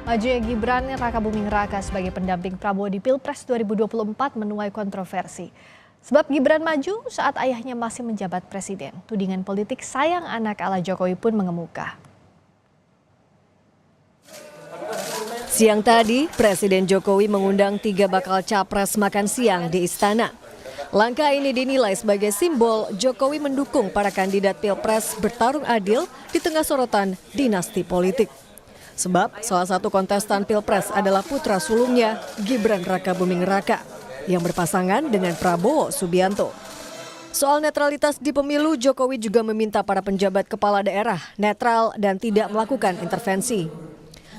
Majunya Gibran Rakabuming Raka sebagai pendamping Prabowo di Pilpres 2024 menuai kontroversi. Sebab Gibran maju saat ayahnya masih menjabat presiden. Tudingan politik sayang anak ala Jokowi pun mengemuka. Siang tadi, Presiden Jokowi mengundang 3 bakal capres makan siang di istana. Langkah ini dinilai sebagai simbol Jokowi mendukung para kandidat Pilpres bertarung adil di tengah sorotan dinasti politik. Sebab salah satu kontestan Pilpres adalah putra sulungnya, Gibran Rakabuming Raka, yang berpasangan dengan Prabowo Subianto. Soal netralitas di pemilu, Jokowi juga meminta para penjabat kepala daerah netral dan tidak melakukan intervensi.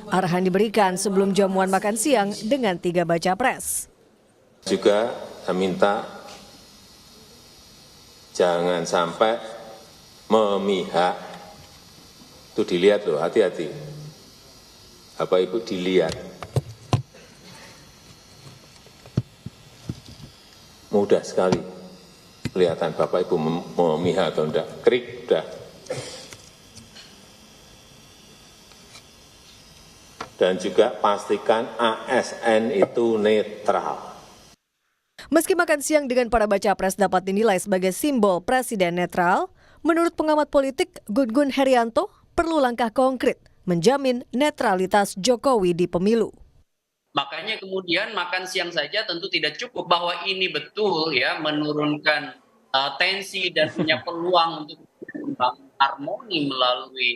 Arahan diberikan sebelum jamuan makan siang dengan 3 baca pres. Juga saya minta jangan sampai memihak. Itu dilihat loh, hati-hati. Bapak Ibu dilihat. Mudah sekali kelihatan Bapak Ibu memihak atau enggak. Krik, udah. Dan juga pastikan ASN itu netral. Meski makan siang dengan para baca pres dapat dinilai sebagai simbol presiden netral, menurut pengamat politik Gun-Gun Herianto perlu langkah konkret menjamin netralitas Jokowi di pemilu. Makanya kemudian makan siang saja tentu tidak cukup, bahwa ini betul ya menurunkan tensi dan punya peluang untuk membangun harmoni melalui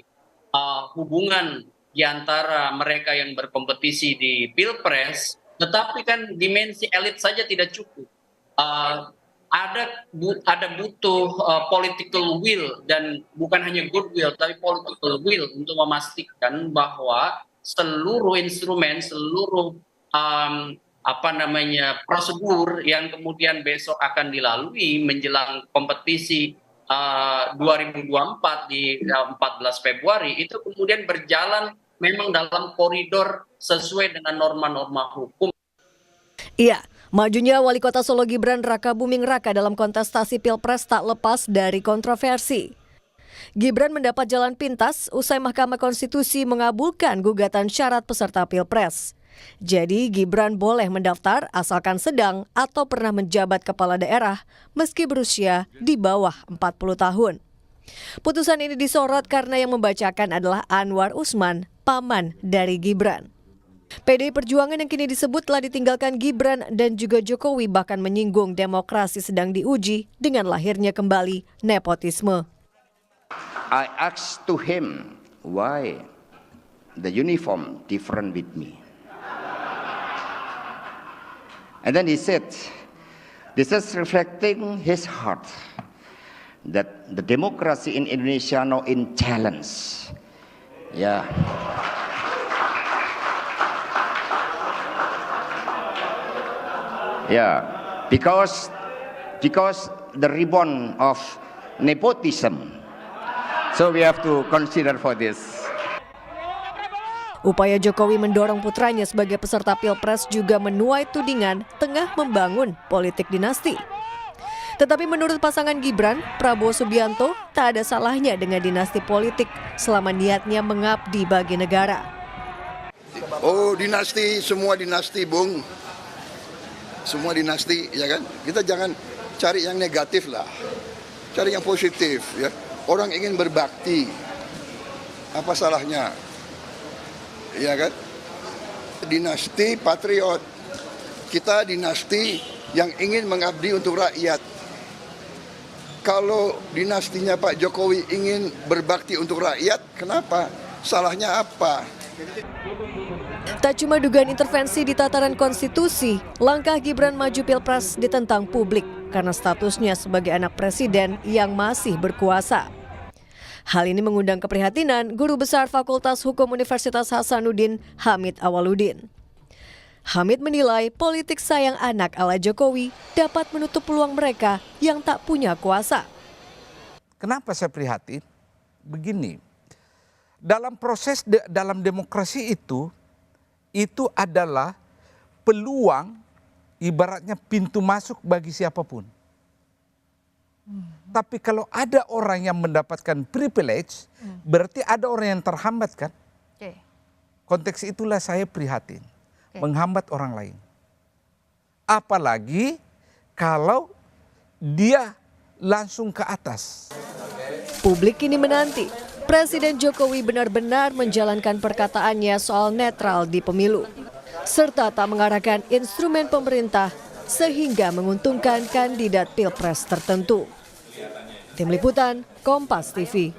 hubungan di antara mereka yang berkompetisi di Pilpres. Tetapi kan dimensi elit saja tidak cukup. Ada butuh political will, dan bukan hanya goodwill tapi political will untuk memastikan bahwa seluruh instrumen, seluruh prosedur yang kemudian besok akan dilalui menjelang kompetisi 2024 di 14 Februari itu kemudian berjalan memang dalam koridor sesuai dengan norma-norma hukum. Iya, majunya Wali Kota Solo Gibran Rakabuming Raka dalam kontestasi Pilpres tak lepas dari kontroversi. Gibran mendapat jalan pintas usai Mahkamah Konstitusi mengabulkan gugatan syarat peserta Pilpres. Jadi Gibran boleh mendaftar asalkan sedang atau pernah menjabat kepala daerah meski berusia di bawah 40 tahun. Putusan ini disorot karena yang membacakan adalah Anwar Usman, paman dari Gibran. PDI Perjuangan yang kini disebut telah ditinggalkan Gibran dan juga Jokowi bahkan menyinggung demokrasi sedang diuji dengan lahirnya kembali nepotisme. I asked to him why the uniform different with me. And then he said, this is reflecting his heart that the democracy in Indonesia now in challenge. Yeah. Yeah, because the ribbon of nepotism. So we have to consider for this. Upaya Jokowi mendorong putranya sebagai peserta Pilpres juga menuai tudingan tengah membangun politik dinasti. Tetapi menurut pasangan Gibran, Prabowo Subianto tak ada salahnya dengan dinasti politik selama niatnya mengabdi bagi negara. Oh, dinasti, semua dinasti, Bung. Semua dinasti, ya kan? Kita jangan cari yang negatif lah. Cari yang positif, ya. Orang ingin berbakti. Apa salahnya? Ya kan? Dinasti patriot. Kita dinasti yang ingin mengabdi untuk rakyat. Kalau dinastinya Pak Jokowi ingin berbakti untuk rakyat, kenapa? Salahnya apa? Tak cuma dugaan intervensi di tataran konstitusi, langkah Gibran maju Pilpres ditentang publik karena statusnya sebagai anak presiden yang masih berkuasa. Hal ini mengundang keprihatinan Guru Besar Fakultas Hukum Universitas Hasanuddin, Hamid Awaludin. Hamid menilai politik sayang anak ala Jokowi dapat menutup peluang mereka yang tak punya kuasa. Kenapa saya prihatin? Begini. Dalam proses dalam demokrasi itu adalah peluang, ibaratnya pintu masuk bagi siapapun. Tapi kalau ada orang yang mendapatkan privilege, berarti ada orang yang terhambat kan? Konteks itulah saya prihatin, menghambat orang lain. Apalagi kalau dia langsung ke atas. Publik kini menanti Presiden Jokowi benar-benar menjalankan perkataannya soal netral di pemilu, serta tak mengarahkan instrumen pemerintah sehingga menguntungkan kandidat pilpres tertentu. Tim Liputan, Kompas TV.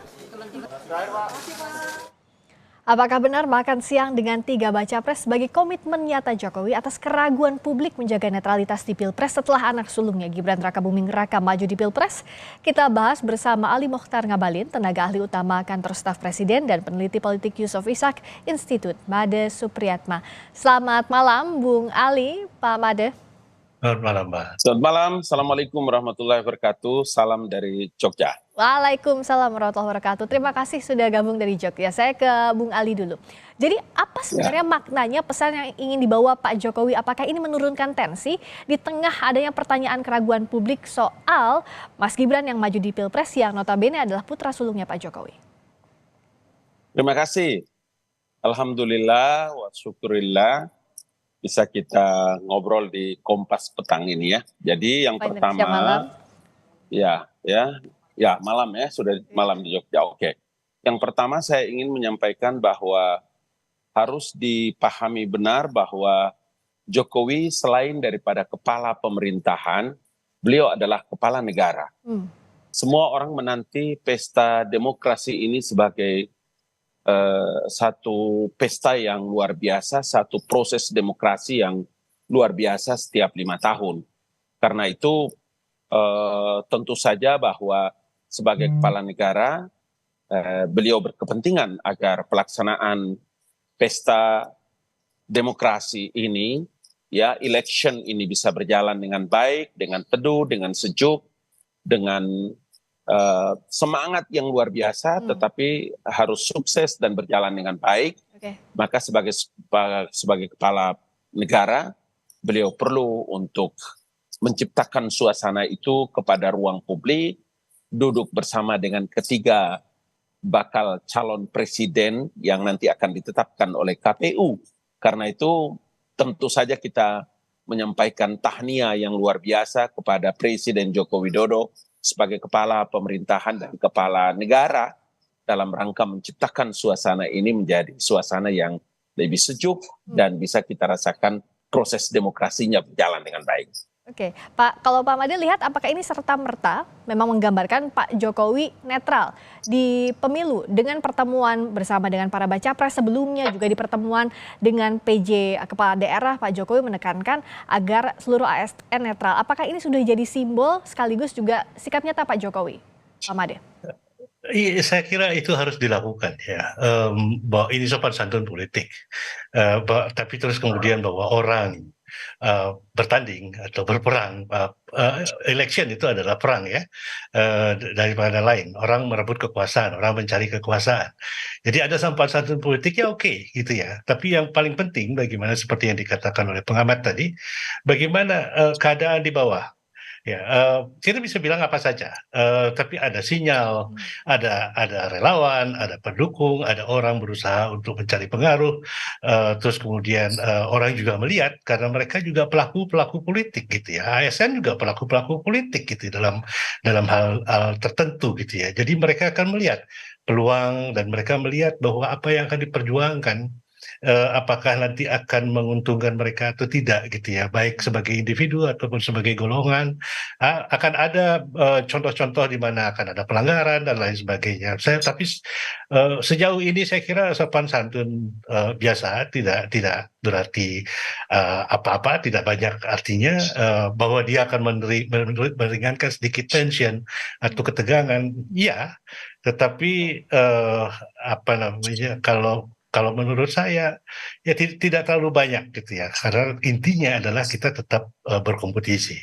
Apakah benar makan siang dengan 3 baca pres sebagai komitmen nyata Jokowi atas keraguan publik menjaga netralitas di Pilpres setelah anak sulungnya Gibran Rakabuming Raka maju di Pilpres? Kita bahas bersama Ali Mokhtar Ngabalin, tenaga ahli utama kantor staf presiden dan peneliti politik Yusuf Ishak, Institut Made Supriyatma. Selamat malam Bung Ali, Pak Made. Selamat malam, Mbak. Selamat malam, Assalamualaikum warahmatullahi wabarakatuh. Salam dari Jogja. Waalaikumsalam warahmatullahi wabarakatuh. Terima kasih sudah gabung dari Jogja. Saya ke Bung Ali dulu. Jadi apa sebenarnya maknanya pesan yang ingin dibawa Pak Jokowi? Apakah ini menurunkan tensi di tengah adanya pertanyaan keraguan publik soal Mas Gibran yang maju di Pilpres yang notabene adalah putra sulungnya Pak Jokowi? Terima kasih. Alhamdulillah wa syukurillah bisa kita ngobrol di Kompas petang ini ya. Jadi yang pertama, malam. Malam ya, sudah malam di Jogja. Oke. Yang pertama saya ingin menyampaikan bahwa harus dipahami benar bahwa Jokowi selain daripada kepala pemerintahan, beliau adalah kepala negara. Semua orang menanti pesta demokrasi ini sebagai satu pesta yang luar biasa, satu proses demokrasi yang luar biasa setiap 5 tahun. Karena itu tentu saja bahwa sebagai kepala negara beliau berkepentingan agar pelaksanaan pesta demokrasi ini, ya election ini bisa berjalan dengan baik, dengan teduh, dengan sejuk, dengan semangat yang luar biasa, tetapi harus sukses dan berjalan dengan baik. Maka sebagai kepala negara, beliau perlu untuk menciptakan suasana itu kepada ruang publik, duduk bersama dengan ketiga bakal calon presiden yang nanti akan ditetapkan oleh KPU. Karena itu tentu saja kita menyampaikan tahniah yang luar biasa kepada Presiden Joko Widodo sebagai kepala pemerintahan dan kepala negara dalam rangka menciptakan suasana ini menjadi suasana yang lebih sejuk dan bisa kita rasakan proses demokrasinya berjalan dengan baik. Oke, Pak, kalau Pak Made lihat apakah ini serta-merta memang menggambarkan Pak Jokowi netral di pemilu dengan pertemuan bersama dengan para baca pres sebelumnya, juga di pertemuan dengan PJ kepala daerah Pak Jokowi menekankan agar seluruh ASN netral. Apakah ini sudah jadi simbol sekaligus juga sikap nyata Pak Jokowi, Pak Made? Iya, saya kira itu harus dilakukan ya, bahwa ini sopan santun politik, tapi terus kemudian bahwa orang bertanding atau berperang, election itu adalah perang ya, daripada lain. Orang merebut kekuasaan, orang mencari kekuasaan. Jadi ada sopan santun politik ya oke, gitu ya. Tapi yang paling penting bagaimana seperti yang dikatakan oleh pengamat tadi, bagaimana keadaan di bawah. Ya, kita bisa bilang apa saja, tapi ada sinyal, ada relawan, ada pendukung, ada orang berusaha untuk mencari pengaruh, terus kemudian orang juga melihat karena mereka juga pelaku politik gitu ya, ASN juga pelaku politik gitu dalam hal tertentu gitu ya. Jadi mereka akan melihat peluang dan mereka melihat bahwa apa yang akan diperjuangkan apakah nanti akan menguntungkan mereka atau tidak gitu ya, baik sebagai individu ataupun sebagai golongan. Akan ada contoh-contoh di mana akan ada pelanggaran dan lain sebagainya. Tapi sejauh ini saya kira sopan santun biasa, tidak berarti apa-apa, tidak banyak artinya, bahwa dia akan meringankan sedikit tension atau ketegangan, ya. Tetapi kalau menurut saya ya tidak terlalu banyak gitu ya, karena intinya adalah kita tetap berkompetisi.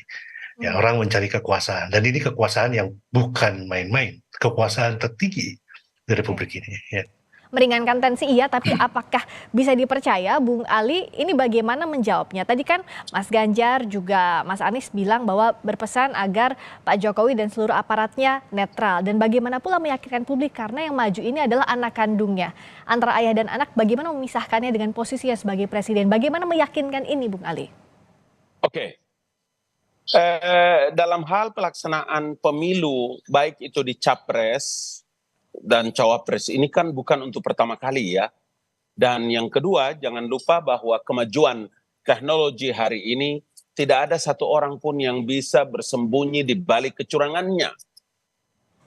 Ya, orang mencari kekuasaan dan ini kekuasaan yang bukan main-main, kekuasaan tertinggi di Republik ini. Ya. meringankan tensi iya, tapi apakah bisa dipercaya Bung Ali ini bagaimana menjawabnya? Tadi kan Mas Ganjar juga Mas Anies bilang bahwa berpesan agar Pak Jokowi dan seluruh aparatnya netral. Dan bagaimana pula meyakinkan publik karena yang maju ini adalah anak kandungnya. Antara ayah dan anak bagaimana memisahkannya dengan posisinya sebagai presiden? Bagaimana meyakinkan ini Bung Ali? Oke. Dalam hal pelaksanaan pemilu, baik itu di Capres dan Cawapres, ini kan bukan untuk pertama kali ya. Dan yang kedua, jangan lupa bahwa kemajuan teknologi hari ini tidak ada satu orang pun yang bisa bersembunyi di balik kecurangannya.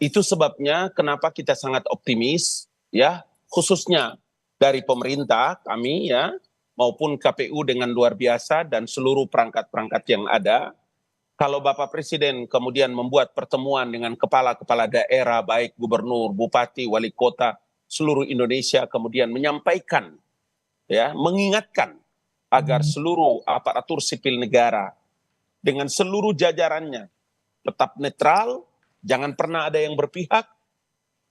Itu sebabnya kenapa kita sangat optimis ya, khususnya dari pemerintah kami ya, maupun KPU dengan luar biasa dan seluruh perangkat-perangkat yang ada. Kalau Bapak Presiden kemudian membuat pertemuan dengan kepala-kepala daerah, baik gubernur, bupati, wali kota, seluruh Indonesia, kemudian menyampaikan, ya, mengingatkan agar seluruh aparatur sipil negara dengan seluruh jajarannya tetap netral, jangan pernah ada yang berpihak.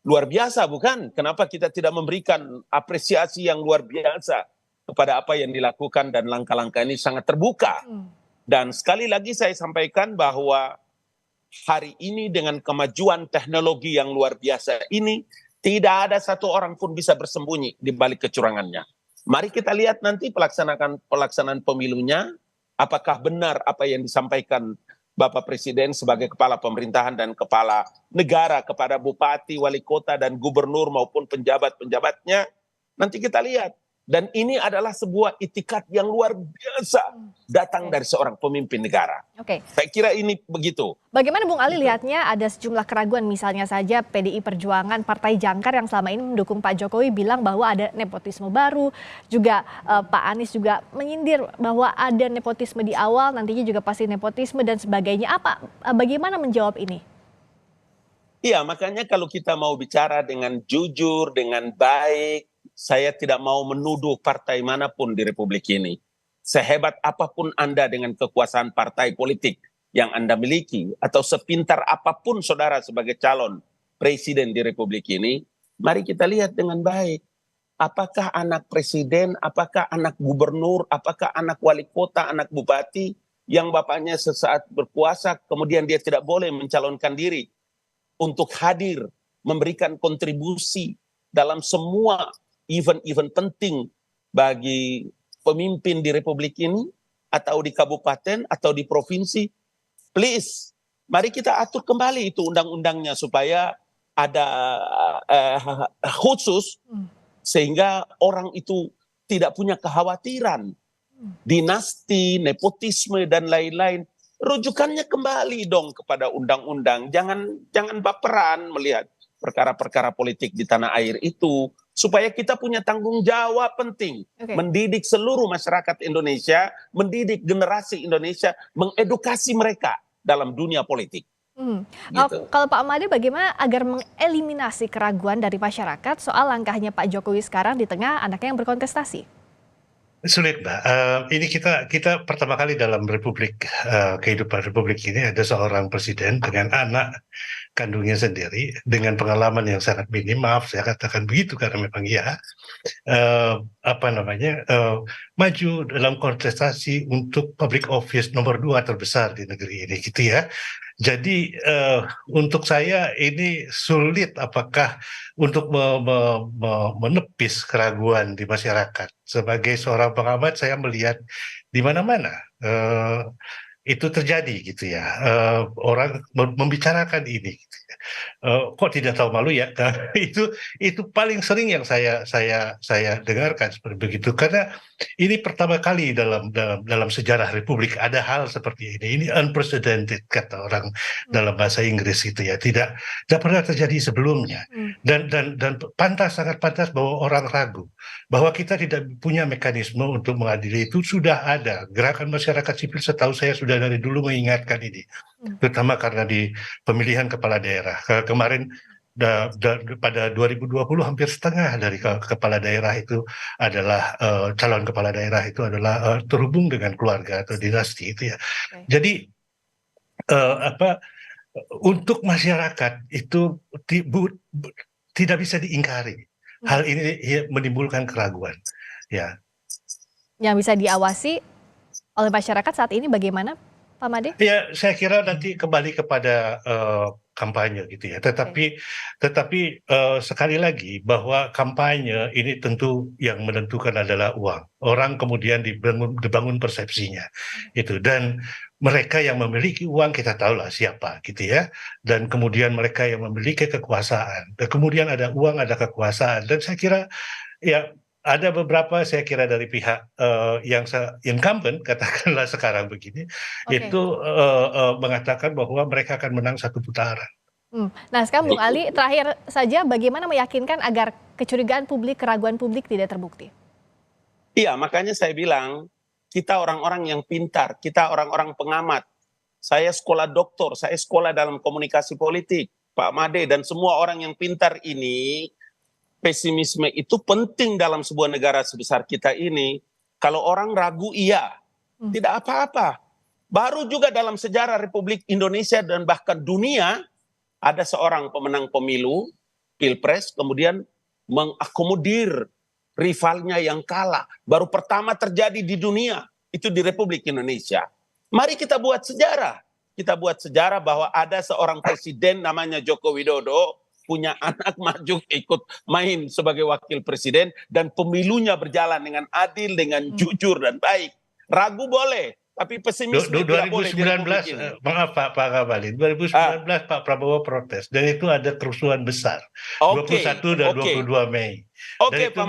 Luar biasa bukan? Kenapa kita tidak memberikan apresiasi yang luar biasa kepada apa yang dilakukan dan langkah-langkah ini sangat terbuka. Dan sekali lagi saya sampaikan bahwa hari ini dengan kemajuan teknologi yang luar biasa ini, tidak ada satu orang pun bisa bersembunyi di balik kecurangannya. Mari kita lihat nanti pelaksanaan pemilunya, apakah benar apa yang disampaikan Bapak Presiden sebagai kepala pemerintahan dan kepala negara kepada bupati, wali kota, dan gubernur maupun penjabat-penjabatnya. Nanti kita lihat. Dan ini adalah sebuah itikat yang luar biasa datang dari seorang pemimpin negara. Oke. Saya kira ini begitu. Bagaimana Bung Ali lihatnya ada sejumlah keraguan, misalnya saja PDI Perjuangan, Partai Jangkar yang selama ini mendukung Pak Jokowi bilang bahwa ada nepotisme baru, juga Pak Anies juga menyindir bahwa ada nepotisme di awal, nantinya juga pasti nepotisme dan sebagainya. Bagaimana menjawab ini? Iya, makanya kalau kita mau bicara dengan jujur, dengan baik, saya tidak mau menuduh partai manapun di Republik ini. Sehebat apapun Anda dengan kekuasaan partai politik yang Anda miliki, atau sepintar apapun saudara sebagai calon presiden di Republik ini, mari kita lihat dengan baik. Apakah anak presiden, apakah anak gubernur, apakah anak wali kota, anak bupati, yang bapaknya sesaat berkuasa, kemudian dia tidak boleh mencalonkan diri untuk hadir, memberikan kontribusi dalam semua event-event penting bagi pemimpin di Republik ini, atau di kabupaten, atau di provinsi. Please, mari kita atur kembali itu undang-undangnya supaya ada khusus, sehingga orang itu tidak punya kekhawatiran. Dinasti, nepotisme, dan lain-lain. Rujukannya kembali dong kepada undang-undang. Jangan baperan melihat perkara-perkara politik di tanah air itu, supaya kita punya tanggung jawab penting, mendidik seluruh masyarakat Indonesia, mendidik generasi Indonesia, mengedukasi mereka dalam dunia politik. Gitu. Kalau Pak Made, bagaimana agar mengeliminasi keraguan dari masyarakat soal langkahnya Pak Jokowi sekarang di tengah anaknya yang berkontestasi? Sulit, Mbak. Ini kita pertama kali dalam kehidupan Republik ini ada seorang presiden dengan anak kandungnya sendiri dengan pengalaman yang sangat minim, maaf saya katakan begitu karena memang ya maju dalam kontestasi untuk public office nomor 2 terbesar di negeri ini gitu ya. Jadi untuk saya ini sulit apakah untuk menepis keraguan di masyarakat. Sebagai seorang pengamat saya melihat di mana-mana itu terjadi gitu ya, orang membicarakan ini gitu ya. Kok tidak tahu malu ya? Itu paling sering yang saya dengarkan seperti begitu, karena ini pertama kali dalam sejarah Republik ada hal seperti ini unprecedented kata orang dalam bahasa Inggris itu ya, tidak pernah terjadi sebelumnya. Dan sangat pantas bahwa orang ragu bahwa kita tidak punya mekanisme untuk mengadili itu. Sudah ada gerakan masyarakat sipil, setahu saya sudah dari dulu mengingatkan ini, terutama karena di pemilihan kepala daerah kemarin. Pada 2020 hampir setengah dari kepala daerah itu adalah calon kepala daerah itu adalah terhubung dengan keluarga atau dinasti itu ya. Jadi untuk masyarakat itu tidak bisa diingkari Hal ini menimbulkan keraguan. Ya, Yang bisa diawasi oleh masyarakat saat ini bagaimana, Pak Made? ya saya kira nanti kembali kepada kampanye gitu ya. Tetapi sekali lagi bahwa kampanye ini tentu yang menentukan adalah uang. Orang kemudian dibangun persepsinya itu, dan mereka yang memiliki uang kita tahulah siapa gitu ya. Dan kemudian mereka yang memiliki kekuasaan. Dan kemudian ada uang, ada kekuasaan. Dan saya kira ya ada beberapa saya kira dari pihak yang incumbent katakanlah sekarang begini itu mengatakan bahwa mereka akan menang satu putaran. Nah sekarang Bung Ali, terakhir saja bagaimana meyakinkan agar kecurigaan publik, keraguan publik tidak terbukti? Iya, makanya saya bilang kita orang-orang yang pintar, kita orang-orang pengamat. Saya sekolah doktor, saya sekolah dalam komunikasi politik, Pak Made dan semua orang yang pintar ini. Pesimisme itu penting dalam sebuah negara sebesar kita ini. Kalau orang ragu, iya, tidak apa-apa. Baru juga dalam sejarah Republik Indonesia dan bahkan dunia, ada seorang pemenang pemilu, pilpres, kemudian mengakomodir rivalnya yang kalah. Baru pertama terjadi di dunia, itu di Republik Indonesia. Mari kita buat sejarah. Kita buat sejarah bahwa ada seorang presiden namanya Joko Widodo, punya anak maju ikut main sebagai wakil presiden, dan pemilunya berjalan dengan adil, dengan jujur dan baik. Ragu boleh, tapi pesimisme tidak boleh. 2019, maaf Pak Ngabalin, 2019 Pak Prabowo protes, dan itu ada kerusuhan besar, 21 dan 22 Mei. Dan itu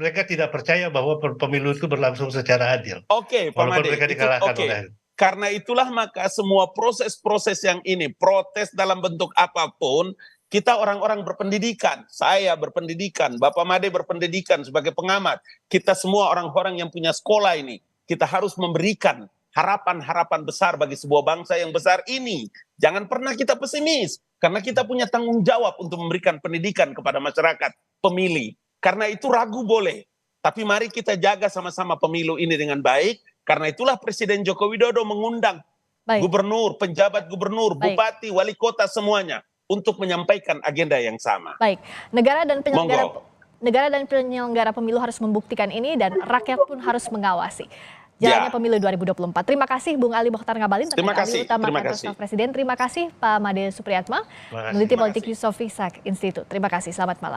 mereka tidak percaya bahwa pemilu itu berlangsung secara adil. Walaupun mereka dikalahkan oleh. Karena itulah maka semua proses-proses yang ini, protes dalam bentuk apapun, kita orang-orang berpendidikan, saya berpendidikan, Bapak Made berpendidikan sebagai pengamat, kita semua orang-orang yang punya sekolah ini, kita harus memberikan harapan-harapan besar bagi sebuah bangsa yang besar ini. Jangan pernah kita pesimis, karena kita punya tanggung jawab untuk memberikan pendidikan kepada masyarakat pemilih. Karena itu ragu boleh, tapi mari kita jaga sama-sama pemilu ini dengan baik, karena itulah Presiden Joko Widodo mengundang gubernur, penjabat gubernur, bupati, wali kota semuanya, untuk menyampaikan agenda yang sama. Baik, negara dan penyelenggara pemilu harus membuktikan ini, dan rakyat pun harus mengawasi jalannya pemilu 2024. Terima kasih Bung Ali Mokhtar Ngabalin, tenaga ahli utama kantor staf Presiden. Terima kasih Pak Made Supriyatma, peneliti politik Yusuf Ishak Institute. Terima kasih, selamat malam.